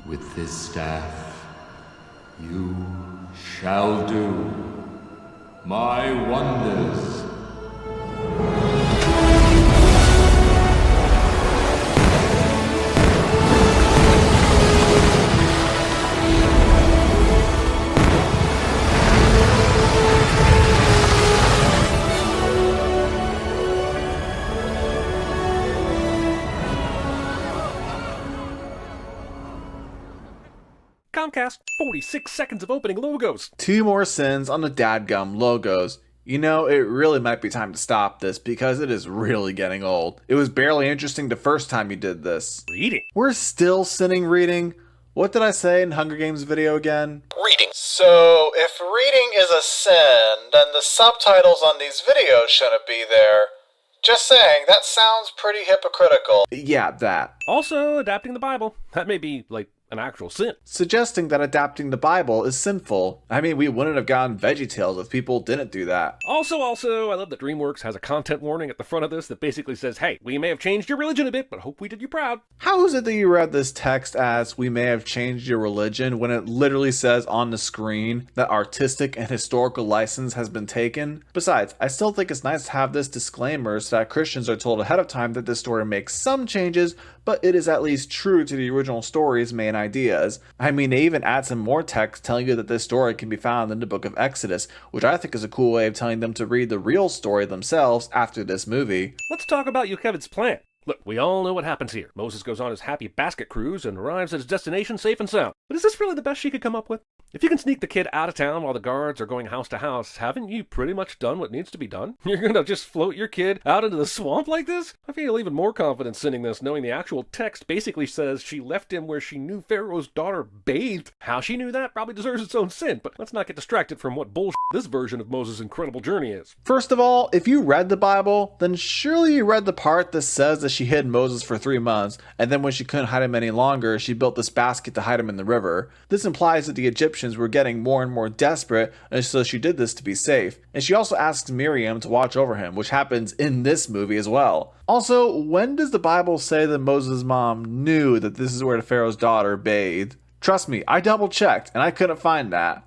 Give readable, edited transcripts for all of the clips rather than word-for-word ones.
With this staff, you shall do my wonders. Comcast, 46 seconds of opening logos. 2 more sins on the dadgum logos. You know, it really might be time to stop this because it is really getting old. It was barely interesting the first time you did this. Reading. We're still sinning reading? What did I say in Hunger Games video again? Reading. So, if reading is a sin, then the subtitles on these videos shouldn't be there. Just saying, that sounds pretty hypocritical. Yeah, that. Also, adapting the Bible. That may be, an actual sin. Suggesting that adapting the Bible is sinful. I mean, we wouldn't have gotten VeggieTales if people didn't do that. Also, I love that DreamWorks has a content warning at the front of this that basically says, hey, we may have changed your religion a bit, but hope we did you proud. How is it that you read this text as we may have changed your religion when it literally says on the screen that artistic and historical license has been taken? Besides, I still think it's nice to have this disclaimer so that Christians are told ahead of time that this story makes some changes, but it is at least true to the original story's main ideas. I mean, they even add some more text telling you that this story can be found in the book of Exodus, which I think is a cool way of telling them to read the real story themselves after this movie. Let's talk about Yocheved's plan. Look, we all know what happens here. Moses goes on his happy basket cruise and arrives at his destination safe and sound. But is this really the best she could come up with? If you can sneak the kid out of town while the guards are going house to house, haven't you pretty much done what needs to be done? You're gonna just float your kid out into the swamp like this? I feel even more confident sending this, knowing the actual text basically says she left him where she knew Pharaoh's daughter bathed. How she knew that probably deserves its own sin, but let's not get distracted from what bullshit this version of Moses' incredible journey is. First of all, if you read the Bible, then surely you read the part that says that she hid Moses for 3 months, and then when she couldn't hide him any longer, she built this basket to hide him in the river. This implies that the Egyptians were getting more and more desperate, and so she did this to be safe. And she also asks Miriam to watch over him, which happens in this movie as well. Also, when does the Bible say that Moses' mom knew that this is where the Pharaoh's daughter bathed? Trust me, I double checked, and I couldn't find that.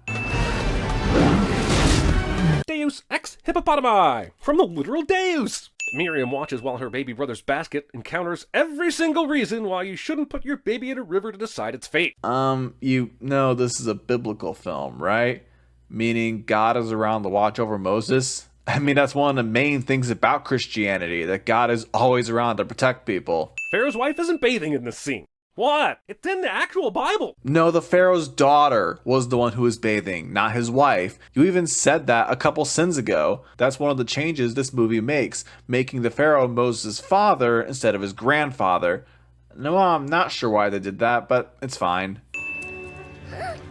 Deus ex hippopotami, from the literal Deus. Miriam watches while her baby brother's basket encounters every single reason why you shouldn't put your baby in a river to decide its fate. You know this is a biblical film, right? Meaning God is around to watch over Moses? I mean, that's one of the main things about Christianity, that God is always around to protect people. Pharaoh's wife isn't bathing in this scene. What? It's in the actual Bible. No, the Pharaoh's daughter was the one who was bathing, not his wife. You even said that a couple sins ago. That's one of the changes this movie makes, making the Pharaoh Moses' father instead of his grandfather. No, I'm not sure why they did that, but it's fine.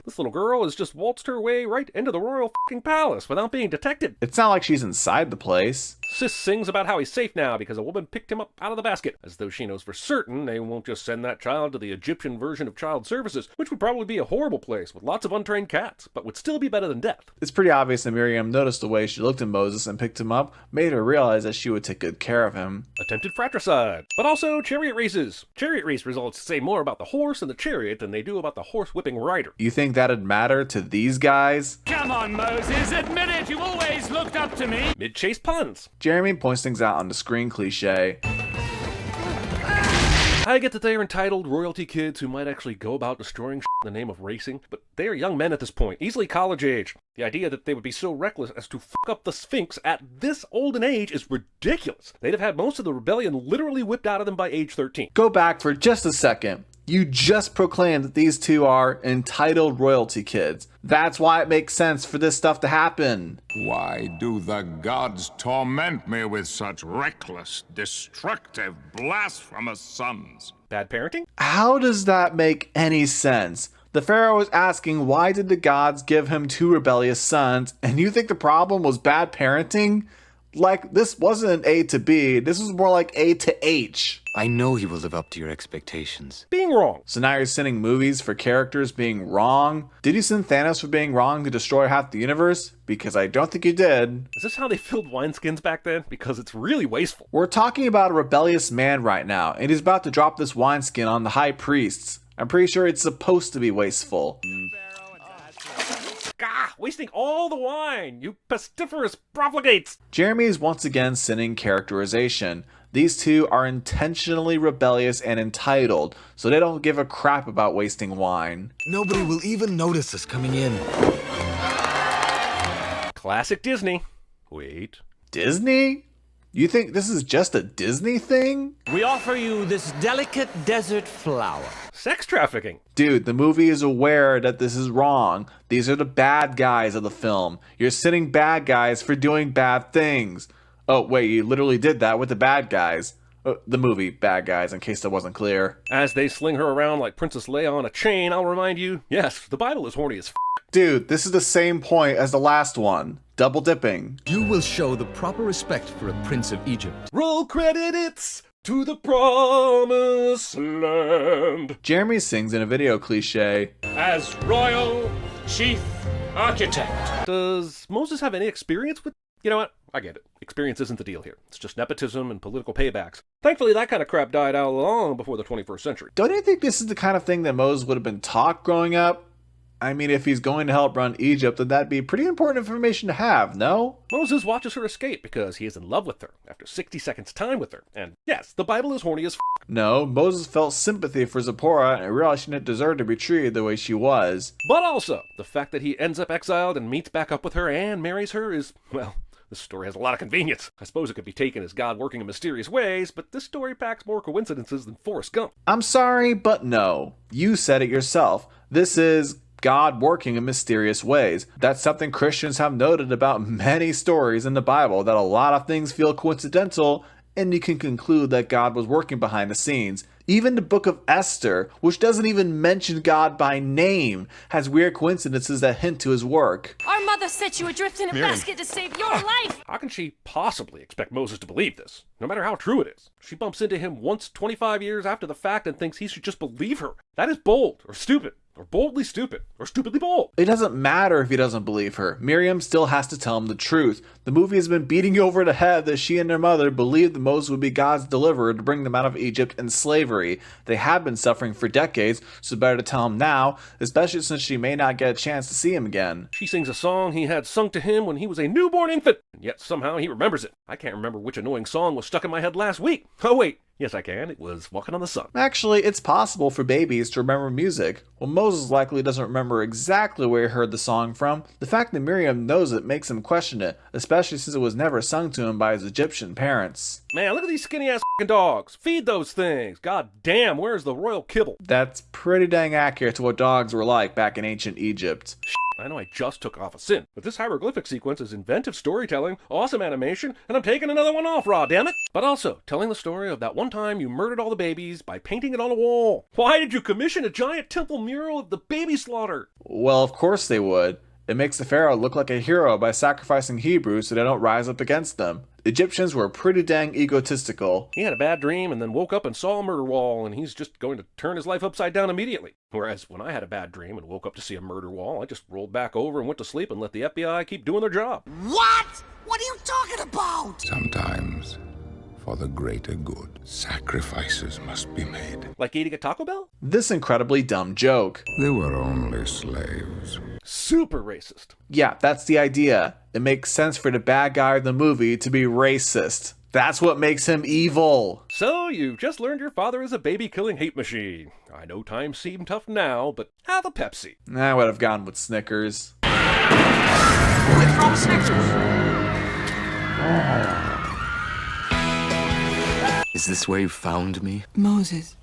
This little girl has just waltzed her way right into the royal fucking palace without being detected. It's not like she's inside the place. Sis sings about how he's safe now because a woman picked him up out of the basket, as though she knows for certain they won't just send that child to the Egyptian version of child services, which would probably be a horrible place with lots of untrained cats, but would still be better than death. It's pretty obvious that Miriam noticed the way she looked at Moses and picked him up, made her realize that she would take good care of him. Attempted fratricide, but also chariot races. Chariot race results say more about the horse and the chariot than they do about the horse-whipping rider. You think that'd matter to these guys? Come on, Moses, admit it, you always looked up to me. Mid-chase puns. Jeremy points things out on the screen cliche. I get that they are entitled royalty kids who might actually go about destroying in the name of racing, but they are young men at this point, easily college age. The idea that they would be so reckless as to fuck up the Sphinx at this old an age is ridiculous. They'd have had most of the rebellion literally whipped out of them by age 13. Go back for just a second. You just proclaimed that these two are entitled royalty kids. That's why it makes sense for this stuff to happen. Why do the gods torment me with such reckless, destructive, blasphemous sons? Bad parenting? How does that make any sense? The Pharaoh is asking why did the gods give him 2 rebellious sons, and you think the problem was bad parenting? Like, this wasn't an A to B, this was more like A to H. I know he will live up to your expectations. Being wrong. So now you're sending movies for characters being wrong? Did you send Thanos for being wrong to destroy half the universe? Because I don't think you did. Is this how they filled wineskins back then? Because it's really wasteful. We're talking about a rebellious man right now, and he's about to drop this wineskin on the high priests. I'm pretty sure it's supposed to be wasteful. Gah! Wasting all the wine, you pestiferous profligates! Jeremy is once again sinning characterization. These two are intentionally rebellious and entitled, so they don't give a crap about wasting wine. Nobody will even notice us coming in. Classic Disney. Wait. Disney? You think this is just a Disney thing? We offer you this delicate desert flower. Sex trafficking. Dude, the movie is aware that this is wrong. These are the bad guys of the film. You're sinning bad guys for doing bad things. Oh, wait, you literally did that with the bad guys. The movie Bad Guys, in case that wasn't clear. As they sling her around like Princess Leia on a chain, I'll remind you, yes, the Bible is horny as f***. Dude, this is the same point as the last one. Double dipping. You will show the proper respect for a prince of Egypt. Roll credits to the promised land. Jeremy sings in a video cliche. As royal chief architect. Does Moses have any experience with... You know what? I get it. Experience isn't the deal here. It's just nepotism and political paybacks. Thankfully, that kind of crap died out long before the 21st century. Don't you think this is the kind of thing that Moses would have been taught growing up? I mean, if he's going to help run Egypt, then that'd be pretty important information to have, no? Moses watches her escape because he is in love with her after 60 seconds time with her. And yes, the Bible is horny as f***. No, Moses felt sympathy for Zipporah and realized she didn't deserve to be treated the way she was. But also, the fact that he ends up exiled and meets back up with her and marries her is, well... This story has a lot of convenience. I suppose it could be taken as God working in mysterious ways, but this story packs more coincidences than Forrest Gump. I'm sorry, but no. You said it yourself. This is God working in mysterious ways. That's something Christians have noted about many stories in the Bible, that a lot of things feel coincidental, and you can conclude that God was working behind the scenes. Even the book of Esther, which doesn't even mention God by name, has weird coincidences that hint to his work. Our mother set you adrift in a basket to save your life! How can she possibly expect Moses to believe this, no matter how true it is? She bumps into him once 25 years after the fact and thinks he should just believe her. That is bold, or stupid, or boldly stupid, or stupidly bold. It doesn't matter if he doesn't believe her. Miriam still has to tell him the truth. The movie has been beating you over the head that she and their mother believed that Moses would be God's deliverer to bring them out of Egypt and slavery. They have been suffering for decades, so better to tell him now, especially since she may not get a chance to see him again. She sings a song he had sung to him when he was a newborn infant, and yet somehow he remembers it. I can't remember which annoying song was stuck in my head last week. Oh wait, yes I can. It was Walking on the Sun. Actually, it's possible for babies to remember music. Well, Moses likely doesn't remember exactly where he heard the song from. The fact that Miriam knows it makes him question it, especially since it was never sung to him by his Egyptian parents. Man, look at these skinny ass f***ing dogs. Feed those things. God damn, where's the royal kibble? That's pretty dang accurate to what dogs were like back in ancient Egypt. I know I just took off a sin, but this hieroglyphic sequence is inventive storytelling, awesome animation, and I'm taking another one off, raw damn it! But also, telling the story of that one time you murdered all the babies by painting it on a wall. Why did you commission a giant temple mural of the baby slaughter? Well, of course they would. It makes the pharaoh look like a hero by sacrificing Hebrews so they don't rise up against them. Egyptians were pretty dang egotistical. He had a bad dream and then woke up and saw a murder wall, and he's just going to turn his life upside down immediately. Whereas when I had a bad dream and woke up to see a murder wall, I just rolled back over and went to sleep and let the FBI keep doing their job. What? What are you talking about? Sometimes, for the greater good, sacrifices must be made. Like eating a Taco Bell? This incredibly dumb joke. They were only slaves. Super racist. Yeah, that's the idea. It makes sense for the bad guy of the movie to be racist. That's what makes him evil. So, you've just learned your father is a baby-killing hate machine. I know times seem tough now, but have a Pepsi. I would have gone with Snickers. What's wrong with Snickers? Is this where you found me? Moses,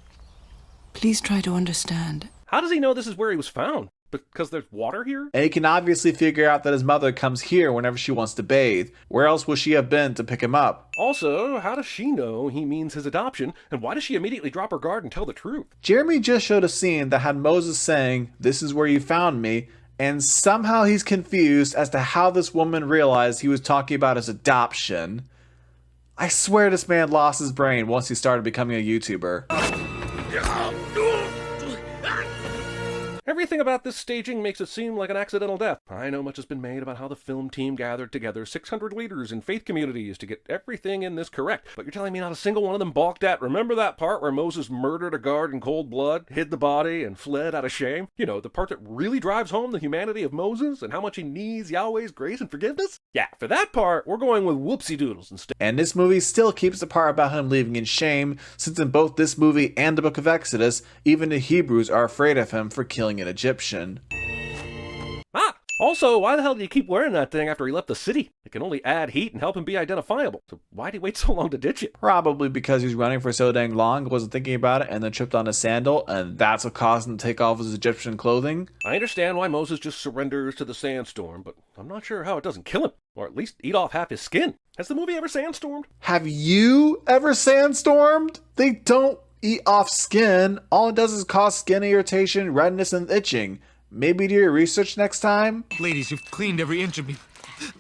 please try to understand. How does he know this is where he was found? Because there's water here? And he can obviously figure out that his mother comes here whenever she wants to bathe. Where else would she have been to pick him up? Also, how does she know he means his adoption, and why does she immediately drop her guard and tell the truth? Jeremy just showed a scene that had Moses saying, "This is where you found me," and somehow he's confused as to how this woman realized he was talking about his adoption. I swear this man lost his brain once he started becoming a YouTuber. Everything about this staging makes it seem like an accidental death. I know much has been made about how the film team gathered together 600 leaders in faith communities to get everything in this correct, but you're telling me not a single one of them balked at, remember that part where Moses murdered a guard in cold blood, hid the body, and fled out of shame? You know, the part that really drives home the humanity of Moses and how much he needs Yahweh's grace and forgiveness? Yeah, for that part, we're going with whoopsie doodles instead. And this movie still keeps the part about him leaving in shame, since in both this movie and the book of Exodus, even the Hebrews are afraid of him for killing an Egyptian. Also, why the hell did he keep wearing that thing after he left the city? It can only add heat and help him be identifiable. So why'd he wait so long to ditch it? Probably because he was running for so dang long, wasn't thinking about it, and then tripped on a sandal, and that's what caused him to take off his Egyptian clothing. I understand why Moses just surrenders to the sandstorm, but I'm not sure how it doesn't kill him, or at least eat off half his skin. Has the movie ever sandstormed? Have you ever sandstormed? They don't eat off skin. All it does is cause skin irritation, redness, and itching. Maybe do your research next time? Ladies, you've cleaned every inch of me.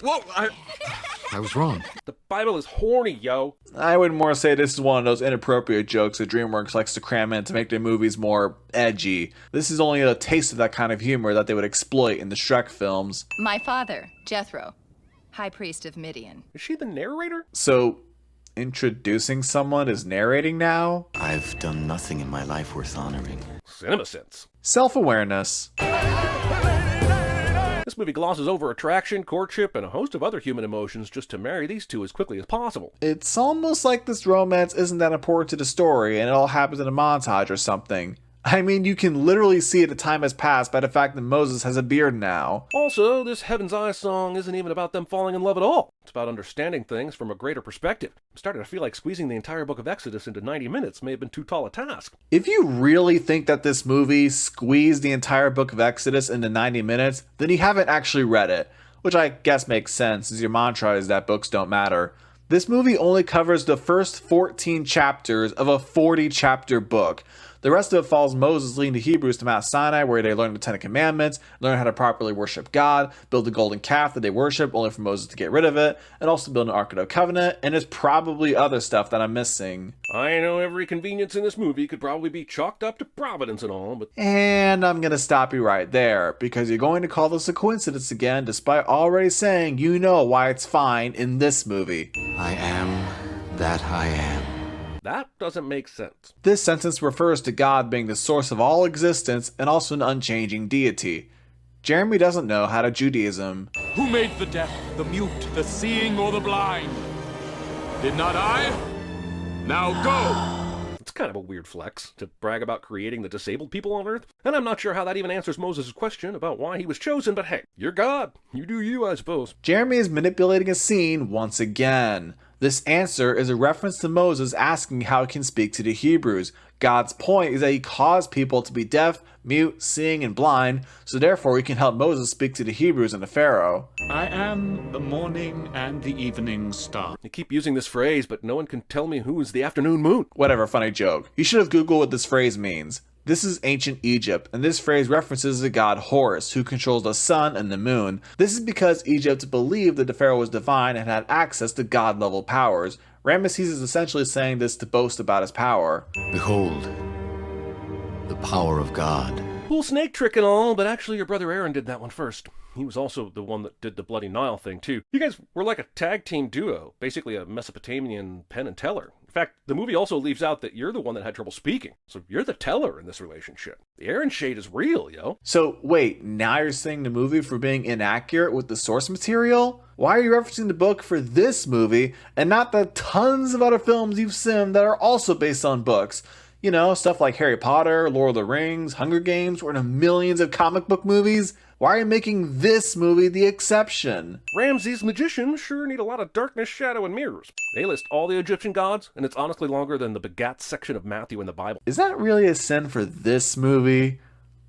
Whoa, I was wrong. The Bible is horny, yo. I would more say this is one of those inappropriate jokes that DreamWorks likes to cram in to make their movies more edgy. This is only a taste of that kind of humor that they would exploit in the Shrek films. My father, Jethro, High Priest of Midian. Is she the narrator? So, introducing someone is narrating now? I've done nothing in my life worth honoring. CinemaSins. Self-awareness. This movie glosses over attraction, courtship, and a host of other human emotions just to marry these two as quickly as possible. It's almost like this romance isn't that important to the story and it all happens in a montage or something. I mean, you can literally see that time has passed by the fact that Moses has a beard now. Also, this Heaven's Eyes song isn't even about them falling in love at all. It's about understanding things from a greater perspective. I'm starting to feel like squeezing the entire book of Exodus into 90 minutes may have been too tall a task. If you really think that this movie squeezed the entire book of Exodus into 90 minutes, then you haven't actually read it, which I guess makes sense, as your mantra is that books don't matter. This movie only covers the first 14 chapters of a 40-chapter book. The rest of it follows Moses leading the Hebrews to Mount Sinai, where they learn the Ten Commandments, learn how to properly worship God, build the golden calf that they worship, only for Moses to get rid of it, and also build an Ark of the Covenant, and there's probably other stuff that I'm missing. I know every convenience in this movie could probably be chalked up to Providence and all, but... And I'm gonna stop you right there, because you're going to call this a coincidence again, despite already saying you know why it's fine in this movie. I am that I am. That doesn't make sense. This sentence refers to God being the source of all existence and also an unchanging deity. Jeremy doesn't know how to Judaism. Who made the deaf, the mute, the seeing, or the blind? Did not I? Now go! It's kind of a weird flex to brag about creating the disabled people on Earth, and I'm not sure how that even answers Moses' question about why he was chosen, but hey, you're God. You do you, I suppose. Jeremy is manipulating a scene once again. This answer is a reference to Moses asking how he can speak to the Hebrews. God's point is that he caused people to be deaf, mute, seeing, and blind, so therefore he can help Moses speak to the Hebrews and the Pharaoh. I am the morning and the evening star. You keep using this phrase, but no one can tell me who is the afternoon moon. Whatever, funny joke. You should have Googled what this phrase means. This is ancient Egypt, and this phrase references the god Horus, who controls the sun and the moon. This is because Egypt believed that the pharaoh was divine and had access to god-level powers. Ramesses is essentially saying this to boast about his power. Behold, the power of God. Cool snake trick and all, but actually your brother Aaron did that one first. He was also the one that did the bloody Nile thing too. You guys were like a tag team duo, basically a Mesopotamian Penn and Teller. In fact, the movie also leaves out that you're the one that had trouble speaking, so you're the teller in this relationship. The Aaron shade is real, yo. So wait, now you're saying the movie for being inaccurate with the source material? Why are you referencing the book for this movie and not the tons of other films you've seen that are also based on books? You know, stuff like Harry Potter, Lord of the Rings, Hunger Games, or the millions of comic book movies. Why are you making this movie the exception? Ramses' magicians sure need a lot of darkness, shadow, and mirrors. They list all the Egyptian gods, and it's honestly longer than the begat section of Matthew in the Bible. Is that really a sin for this movie?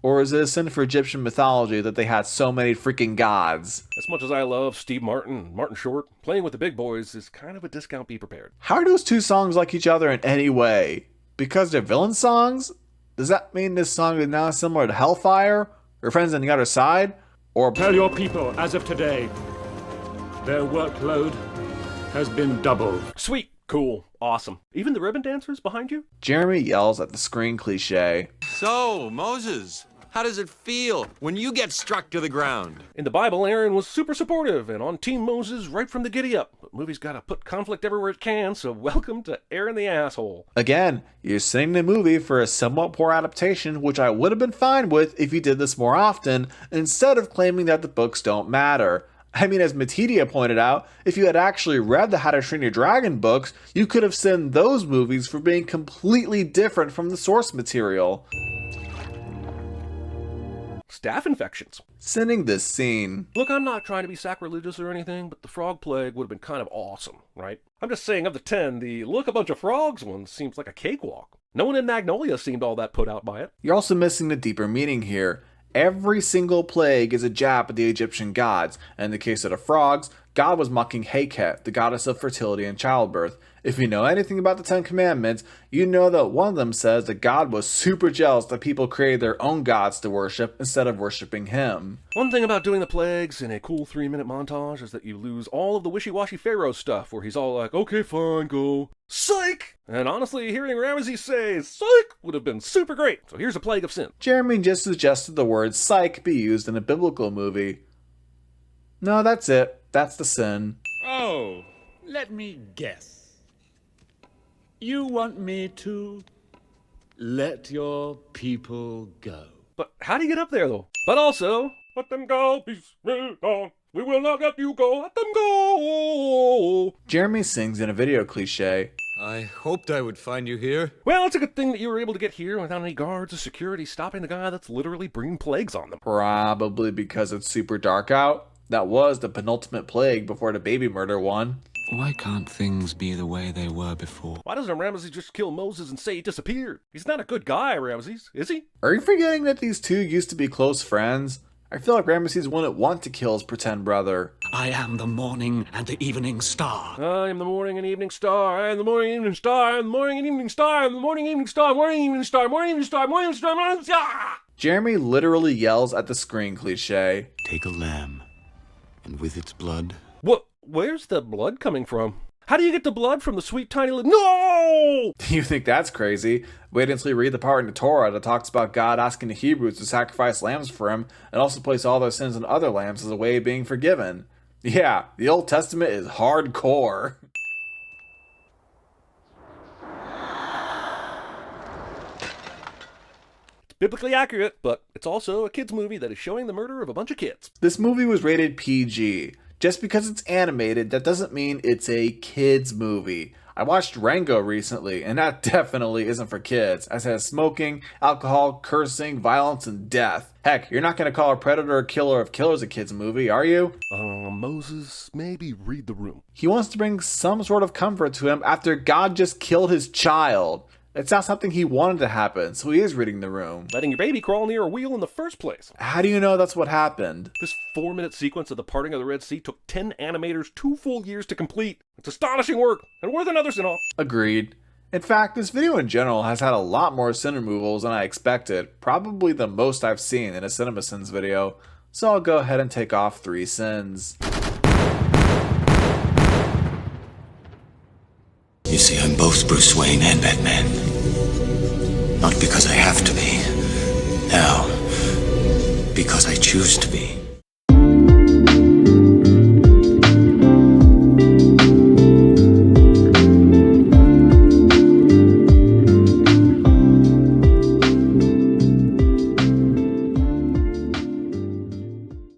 Or is it a sin for Egyptian mythology that they had so many freaking gods? As much as I love Steve Martin and Martin Short, playing with the big boys is kind of a discount, be prepared. How are those two songs like each other in any way? Because they're villain songs? Does that mean this song is now similar to Hellfire? Or Friends on the Other Side? Or Tell your people, as of today, their workload has been doubled. Sweet, cool, awesome. Even the ribbon dancers behind you? Jeremy yells at the screen cliche. So, Moses, How does it feel when you get struck to the ground? In the Bible, Aaron was super supportive and on Team Moses right from the giddy up. But movies gotta put conflict everywhere it can, so welcome to Aaron the Asshole. Again, you're sending the movie for a somewhat poor adaptation, which I would have been fine with if you did this more often, instead of claiming that the books don't matter. I mean, as Matidia pointed out, if you had actually read the How to Train Your Dragon books, you could have seen those movies for being completely different from the source material. Staph infections. Sending this scene. Look, I'm not trying to be sacrilegious or anything, but the frog plague would have been kind of awesome, right? I'm just saying, of the 10, the look a bunch of frogs one seems like a cakewalk. No one in Magnolia seemed all that put out by it. You're also missing the deeper meaning here. Every single plague is a jab at the Egyptian gods. And in the case of the frogs, God was mocking Heket, the goddess of fertility and childbirth. If you know anything about the Ten Commandments, you know that one of them says that God was super jealous that people created their own gods to worship instead of worshiping him. One thing about doing the plagues in a cool 3-minute montage is that you lose all of the wishy-washy Pharaoh stuff where he's all like, okay, fine, go. Psych! And honestly, hearing Ramesses say psych would have been super great. So here's a plague of sin. Jeremy just suggested the word psych be used in a biblical movie. No, that's it. That's the sin. Oh, let me guess. You want me to let your people go. But how do you get up there, though? But also, let them go, peace be gone. We will not let you go, let them go. Jeremy sings in a video cliche. I hoped I would find you here. Well, it's a good thing that you were able to get here without any guards or security stopping the guy that's literally bringing plagues on them. Probably because it's super dark out. That was the penultimate plague before the baby murder one. Why can't things be the way they were before? Why doesn't Ramesses just kill Moses and say he disappeared? He's not a good guy, Ramesses, is he? Are you forgetting that these two used to be close friends? I feel like Ramesses wouldn't want to kill his pretend brother. I am the morning and the evening star. I am the morning and evening star. I am the morning and evening star. I am the morning and evening star. I am the morning and evening star. Morning and evening star. Morning and evening star. Morning and star. Morning and star. Jeremy literally yells at the screen cliche. Take a lamb, and with its blood... What? Where's the blood coming from? How do you get the blood from the sweet tiny little... No! You think that's crazy? Wait until you read the part in the Torah that talks about God asking the Hebrews to sacrifice lambs for him and also place all their sins on other lambs as a way of being forgiven. Yeah, the Old Testament is hardcore. It's biblically accurate, but it's also a kids movie that is showing the murder of a bunch of kids. This movie was rated PG. Just because it's animated, that doesn't mean it's a kids movie. I watched Rango recently, and that definitely isn't for kids, as it has smoking, alcohol, cursing, violence, and death. Heck, you're not going to call a Predator or Killer of Killers a kids movie, are you? Moses, maybe read the room. He wants to bring some sort of comfort to him after God just killed his child. It's not something he wanted to happen, so he is reading the room. Letting your baby crawl near a wheel in the first place. How do you know that's what happened? This 4-minute sequence of the parting of the Red Sea took 10 animators 2 full years to complete. It's astonishing work, and worth another sin-off. Agreed. In fact, this video in general has had a lot more sin removals than I expected, probably the most I've seen in a CinemaSins video, so I'll go ahead and take off 3 sins. You see, I'm both Bruce Wayne and Batman. Not because I have to be. Now, because I choose to be.